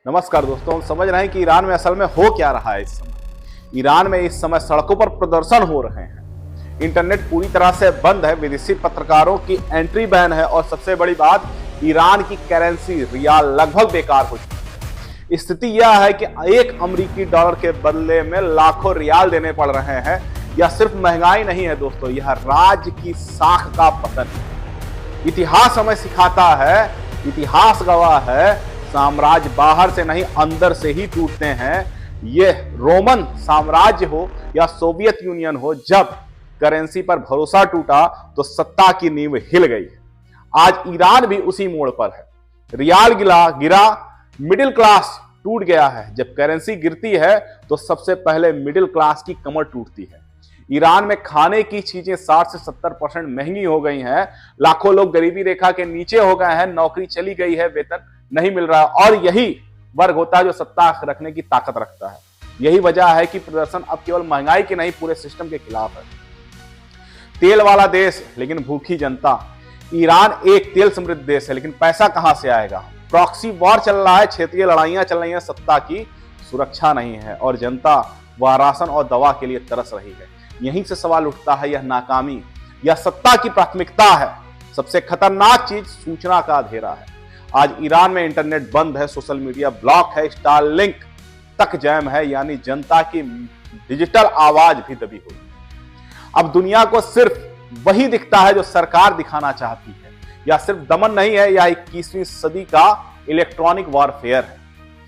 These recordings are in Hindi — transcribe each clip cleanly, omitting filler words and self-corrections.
नमस्कार दोस्तों, हम समझ रहे हैं कि ईरान में असल में हो क्या रहा है इस समय। ईरान में इस समय सड़कों पर प्रदर्शन हो रहे हैं, इंटरनेट पूरी तरह से बंद है, विदेशी पत्रकारों की एंट्री बैन है और सबसे बड़ी बात, ईरान की करेंसी रियाल लगभग बेकार हो चुकी है। स्थिति यह है कि एक अमेरिकी डॉलर के बदले में लाखों रियाल देने पड़ रहे हैं। यह सिर्फ महंगाई नहीं है दोस्तों, यह राज्य की साख का पतन है। इतिहास हमें सिखाता है, इतिहास गवाह है, साम्राज्य बाहर से नहीं अंदर से ही टूटते हैं। यह रोमन साम्राज्य हो या सोवियत यूनियन हो, जब करेंसी पर भरोसा टूटा तो सत्ता की नींव हिल गई। आज ईरान भी उसी मोड़ पर है। रियाल गिरा, मिडिल क्लास टूट गया है। जब करेंसी गिरती है तो सबसे पहले मिडिल क्लास की कमर टूटती है। ईरान में खाने की चीजें 60 से 70% महंगी हो गई हैं। लाखों लोग गरीबी रेखा के नीचे हो गए हैं, नौकरी चली गई है, वेतन नहीं मिल रहा और यही वर्ग होता है जो सत्ता रखने की ताकत रखता है। यही वजह है कि प्रदर्शन अब केवल महंगाई की नहीं, पूरे सिस्टम के खिलाफ है। तेल वाला देश लेकिन भूखी जनता। ईरान एक तेल समृद्ध देश है, लेकिन पैसा कहां से आएगा? प्रॉक्सी वॉर चल रहा है, क्षेत्रीय लड़ाइयां चल रही हैं, सत्ता की सुरक्षा नहीं है और जनता वह राशन और दवा के लिए तरस रही है। यहीं से सवाल उठता है, यह नाकामी या सत्ता की प्राथमिकता है? सबसे खतरनाक चीज सूचना का अंधेरा है। आज ईरान में इंटरनेट बंद है, सोशल मीडिया ब्लॉक है, स्टारलिंक तक जैम है, यानी जनता की डिजिटल आवाज भी दबी हुई। अब दुनिया को सिर्फ वही दिखता है जो सरकार दिखाना चाहती है। या सिर्फ दमन नहीं है, या 21वीं सदी का इलेक्ट्रॉनिक वॉरफेयर है।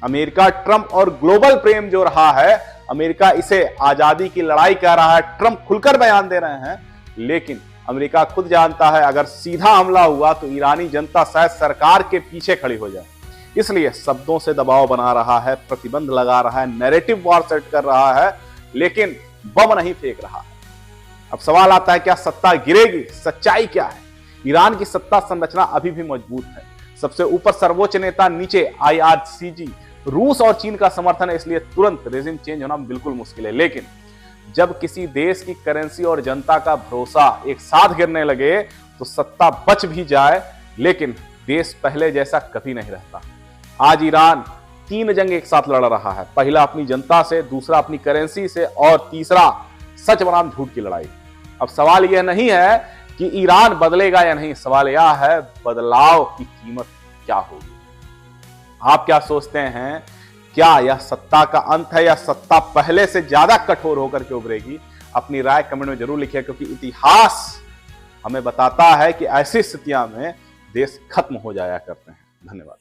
अमेरिका, ट्रंप और ग्लोबल प्रेम जो रहा है, अमेरिका इसे आजादी की लड़ाई कह रहा है, ट्रंप खुलकर बयान दे रहे हैं, लेकिन अमेरिका खुद जानता है अगर सीधा हमला हुआ तो ईरानी जनता शायद सरकार के पीछे खड़ी हो जाए। इसलिए शब्दों से दबाव बना रहा है, प्रतिबंध लगा रहा है, नैरेटिव वॉर सेट कर रहा है, लेकिन बम नहीं फेंक रहा है। अब सवाल आता है, क्या सत्ता गिरेगी? सच्चाई क्या है? ईरान की सत्ता संरचना अभी भी मजबूत है। सबसे ऊपर सर्वोच्च नेता, नीचे IRGC, रूस और चीन का समर्थन है, इसलिए तुरंत रेजिम चेंज होना बिल्कुल मुश्किल है। लेकिन जब किसी देश की करेंसी और जनता का भरोसा एक साथ गिरने लगे तो सत्ता बच भी जाए, लेकिन देश पहले जैसा कभी नहीं रहता। आज ईरान 3 जंग एक साथ लड़ रहा है। पहला अपनी जनता से, दूसरा अपनी करेंसी से और तीसरा सच बनाम झूठ की लड़ाई। अब सवाल यह नहीं है कि ईरान बदलेगा या नहीं, सवाल यह है बदलाव की कीमत क्या होगी। आप क्या सोचते हैं? क्या यह सत्ता का अंत है या सत्ता पहले से ज्यादा कठोर होकर के उभरेगी? अपनी राय कमेंट में जरूर लिखिए, क्योंकि इतिहास हमें बताता है कि ऐसी स्थितियां में देश खत्म हो जाया करते हैं। धन्यवाद।